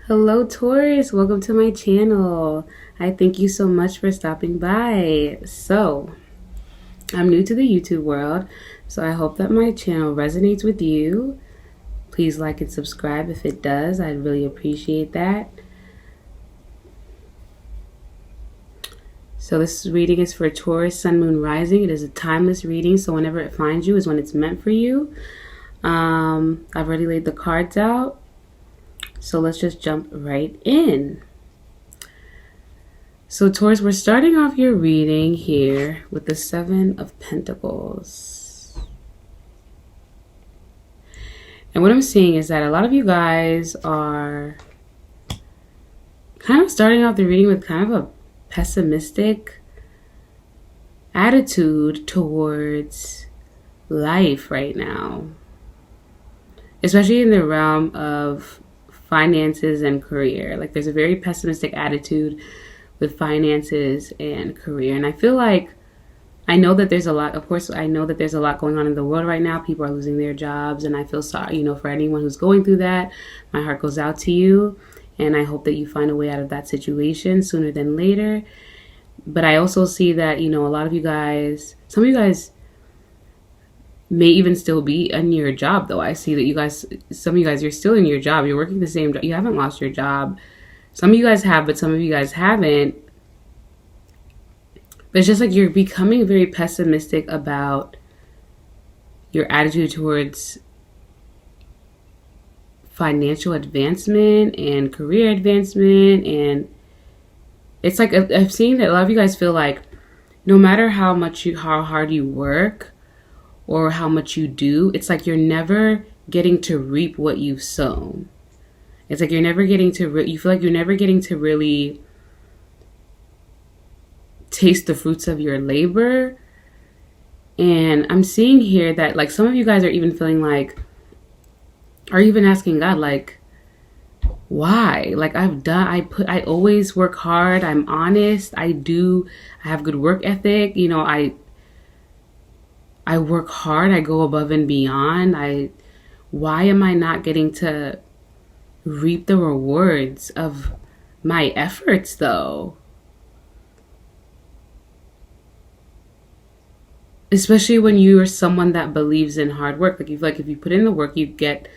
Hello, Taurus. Welcome to my channel. I thank you so much for stopping by. I'm new to the YouTube world, so I hope that my channel resonates with you. Please like and subscribe if it does. I'd really appreciate that. So this reading is for Taurus, Sun, Moon, Rising. It is a timeless reading, so whenever it finds you is when it's meant for you. I've already laid the cards out. So let's just jump right in. So Taurus, we're starting off your reading here with the Seven of Pentacles. And what I'm seeing is that a lot of you guys are kind of starting off the reading with kind of a pessimistic attitude towards life right now. Especially in the realm of finances and career. Like there's a very pessimistic attitude with finances and career. And I feel like I know that there's a lot, of course, I know that there's a lot going on in the world right now. People are losing their jobs, and I feel sorry, for anyone who's going through that. My heart goes out to you, and I hope that you find a way out of that situation sooner than later. But I also see that, a lot of you guys, some of you guys may even still be in your job, though. I see that some of you guys, you're still in your job. You're working the same job. You haven't lost your job. Some of you guys have, but some of you guys haven't. But it's just like you're becoming very pessimistic about your attitude towards financial advancement and career advancement. And it's like I've seen that a lot of you guys feel like no matter how hard you work or how much you do, it's like you're never getting to reap what you've sown. It's like you're never getting to, you feel like you're never getting to really taste the fruits of your labor. And I'm seeing here that like some of you guys are even feeling like, are even asking God, like, why? Like I always work hard. I'm honest. I have good work ethic. I work hard. I go above and beyond. Why am I not getting to reap the rewards of my efforts, though? Especially when you are someone that believes in hard work. Like if you put in the work, you get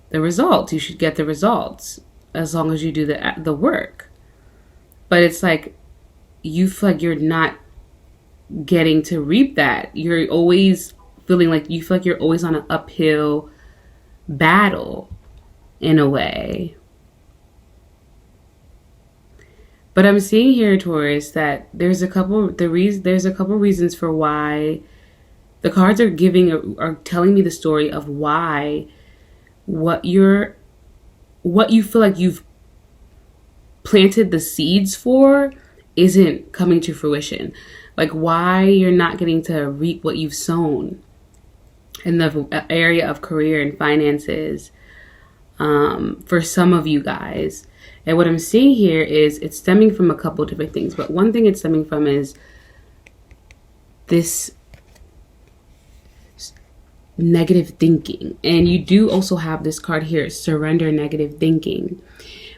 the results. You should get the results as long as you do the work. But it's like you feel like you're not getting to reap that. You're always feeling like you feel like you're always on an uphill battle in a way. But I'm seeing here, Taurus, that there's a couple reasons for why the cards are telling me the story of why what you feel like you've planted the seeds for isn't coming to fruition. Like why you're not getting to reap what you've sown in the area of career and finances for some of you guys. And what I'm seeing here is it's stemming from a couple of different things. But one thing it's stemming from is this negative thinking. And you do also have this card here, surrender negative thinking.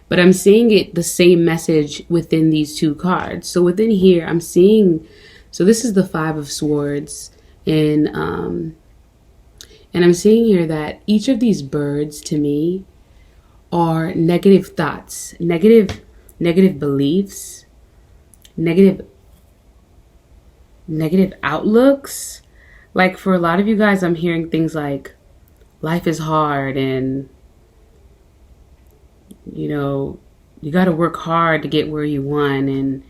But I'm seeing the same message within these two cards. So within here, I'm seeing, so this is the Five of Swords. And I'm seeing here that each of these birds to me are negative thoughts, negative beliefs, negative outlooks. Like for a lot of you guys, I'm hearing things like life is hard and you got to work hard to get where you want, and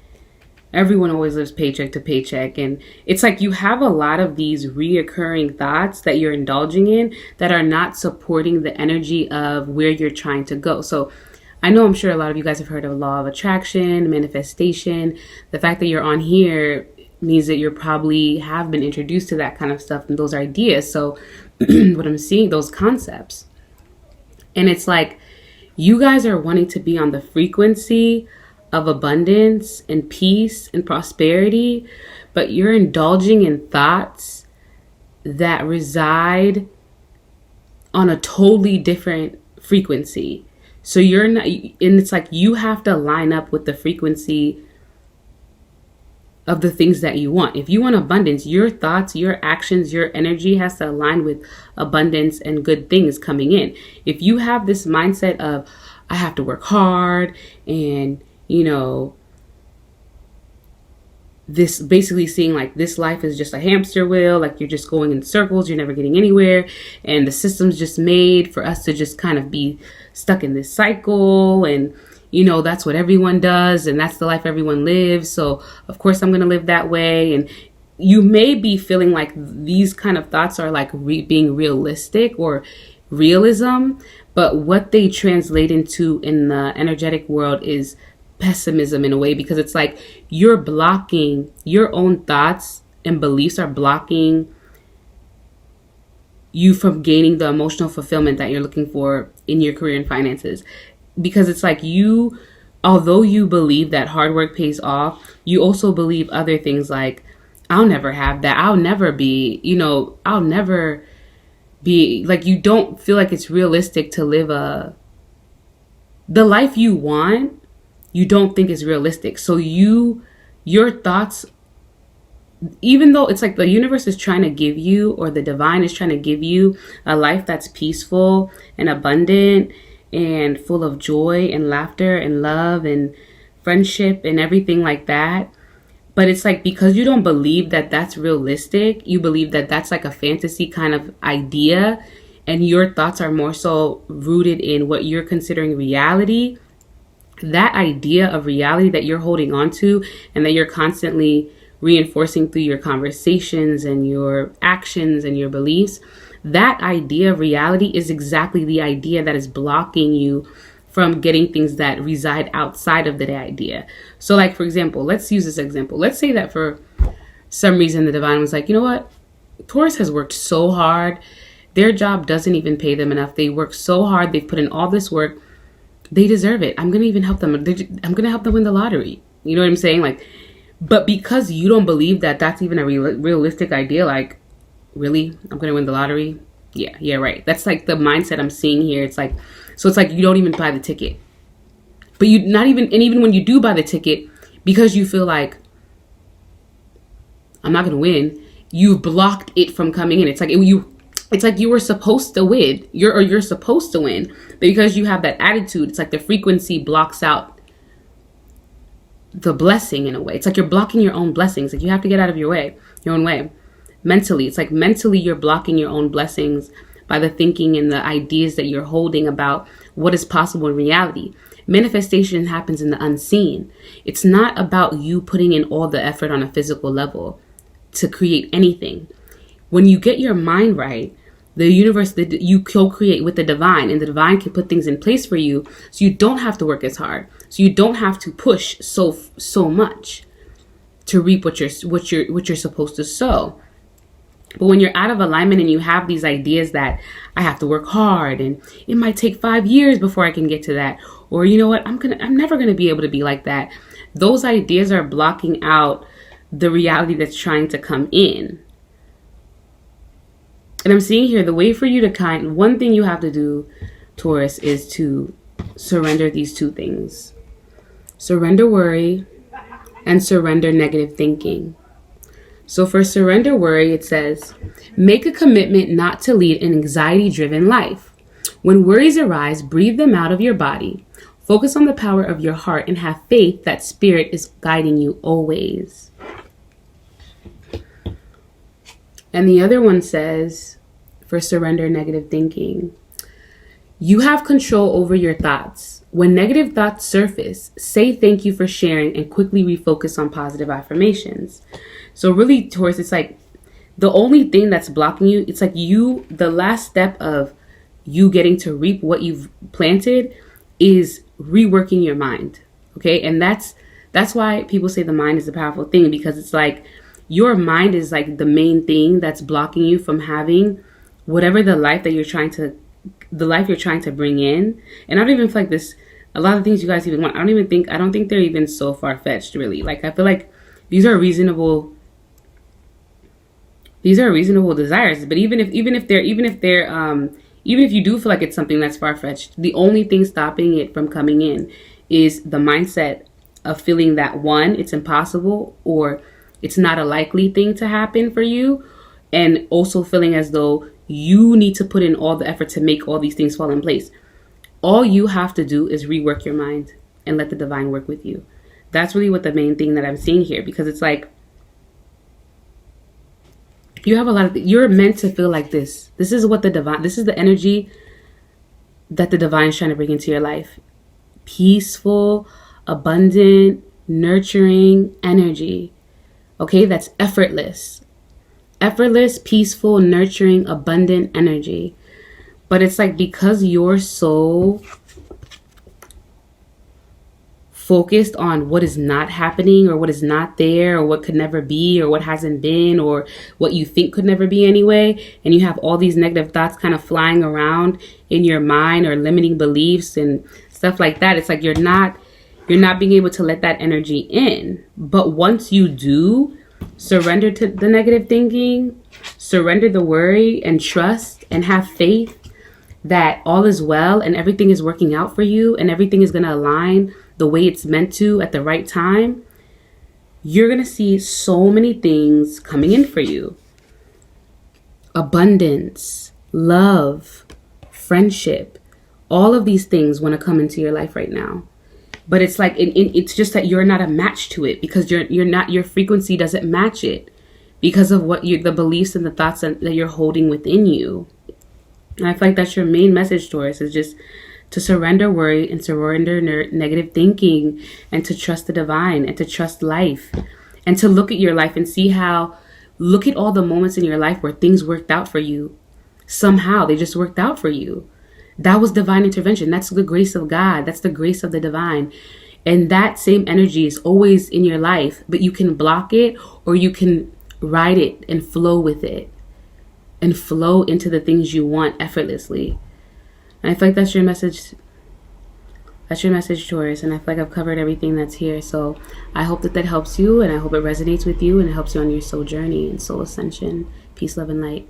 everyone always lives paycheck to paycheck. And it's like you have a lot of these reoccurring thoughts that you're indulging in that are not supporting the energy of where you're trying to go. So I'm sure a lot of you guys have heard of law of attraction, manifestation. The fact that you're on here means that you probably have been introduced to that kind of stuff and those ideas. So what I'm seeing, those concepts. And it's like you guys are wanting to be on the frequency of abundance and peace and prosperity, but you're indulging in thoughts that reside on a totally different frequency. So you're not, and it's like you have to line up with the frequency of the things that you want. If you want abundance, your thoughts, your actions, your energy has to align with abundance and good things coming in. If you have this mindset of, I have to work hard and, this basically seeing like this life is just a hamster wheel, like you're just going in circles, you're never getting anywhere, and the system's just made for us to just kind of be stuck in this cycle, and that's what everyone does and that's the life everyone lives, so of course I'm going to live that way. And you may be feeling like these kind of thoughts are like being realistic or realism, but what they translate into in the energetic world is pessimism in a way, because it's like you're blocking your own thoughts and beliefs are blocking you from gaining the emotional fulfillment that you're looking for in your career and finances. Because it's like although you believe that hard work pays off, you also believe other things like, I'll never have that. I'll never be, I'll never be, like, you don't feel like it's realistic to live the life you want. You don't think is realistic. So your thoughts, even though it's like the universe is trying to give you, or the divine is trying to give you a life that's peaceful and abundant and full of joy and laughter and love and friendship and everything like that. But it's like, because you don't believe that that's realistic, you believe that that's like a fantasy kind of idea, and your thoughts are more so rooted in what you're considering reality. That idea of reality that you're holding on to and that you're constantly reinforcing through your conversations and your actions and your beliefs, that idea of reality is exactly the idea that is blocking you from getting things that reside outside of the idea. So like, for example, let's use this example. Let's say that for some reason the divine was like, you know what? Taurus has worked so hard. Their job doesn't even pay them enough. They work so hard. They've put in all this work. They deserve it. I'm going to even help them. I'm going to help them win the lottery. You know what I'm saying? Like, but because you don't believe that that's even a realistic idea, like, really? I'm going to win the lottery? Yeah, right. That's like the mindset I'm seeing here. It's like, so it's like you don't even buy the ticket. But you not even, and even when you do buy the ticket, because you feel like, I'm not going to win, you've blocked it from coming in. It's like you were supposed to win. You're supposed to win. But because you have that attitude, it's like the frequency blocks out the blessing in a way. It's like you're blocking your own blessings. Like you have to get out of your own way. Mentally, it's like mentally you're blocking your own blessings by the thinking and the ideas that you're holding about what is possible in reality. Manifestation happens in the unseen. It's not about you putting in all the effort on a physical level to create anything. When you get your mind right, the universe, you co-create with the divine, and the divine can put things in place for you, so you don't have to work as hard. So you don't have to push so much to reap what you're supposed to sow. But when you're out of alignment and you have these ideas that I have to work hard and it might take 5 years before I can get to that, or you know what, I'm never gonna be able to be like that. Those ideas are blocking out the reality that's trying to come in. And I'm seeing here the way for you to one thing you have to do, Taurus, is to surrender these two things. Surrender worry and surrender negative thinking. So for surrender worry, it says, make a commitment not to lead an anxiety-driven life. When worries arise, breathe them out of your body. Focus on the power of your heart and have faith that spirit is guiding you always. And the other one says, for surrender negative thinking, you have control over your thoughts. When negative thoughts surface, say thank you for sharing and quickly refocus on positive affirmations. So really, Taurus, it's like the only thing that's blocking you, it's like the last step of you getting to reap what you've planted is reworking your mind. Okay. And that's why people say the mind is a powerful thing, because it's like your mind is like the main thing that's blocking you from having whatever the life you're trying to bring in. And I don't even feel like this, a lot of things you guys even want, I don't think they're even so far-fetched, really. Like, I feel like these are reasonable desires. But even if they're Even if you do feel like it's something that's far-fetched, the only thing stopping it from coming in is the mindset of feeling that, one, it's impossible, or it's not a likely thing to happen for you, and also feeling as though you need to put in all the effort to make all these things fall in place. All you have to do is rework your mind and let the divine work with you. That's really what the main thing that I'm seeing here, because it's like you have a lot of, you're meant to feel like this. This is what the divine, this is the energy that the divine is trying to bring into your life. Peaceful, abundant, nurturing energy. Okay, that's effortless. Effortless, peaceful, nurturing, abundant energy. But it's like, because you're so focused on what is not happening, or what is not there, or what could never be, or what hasn't been, or what you think could never be anyway, and you have all these negative thoughts kind of flying around in your mind, or limiting beliefs and stuff like that, it's like you're not being able to let that energy in. But once you do surrender to the negative thinking, surrender the worry, and trust and have faith that all is well and everything is working out for you and everything is going to align the way it's meant to at the right time, you're going to see so many things coming in for you. Abundance, love, friendship, all of these things want to come into your life right now. But it's like, it's just that you're not a match to it, because you're not, your frequency doesn't match it because of what the beliefs and the thoughts that you're holding within you. And I feel like that's your main message, Taurus, is just to surrender worry and surrender negative thinking, and to trust the divine, and to trust life, and to look at your life and see how, look at all the moments in your life where things worked out for you. Somehow they just worked out for you. That was divine intervention. That's the grace of God. That's the grace of the divine. And that same energy is always in your life, but you can block it, or you can ride it and flow with it, and flow into the things you want effortlessly. And I feel like that's your message. That's your message, Taurus. And I feel like I've covered everything that's here. So I hope that helps you, and I hope it resonates with you, and it helps you on your soul journey and soul ascension. Peace, love, and light.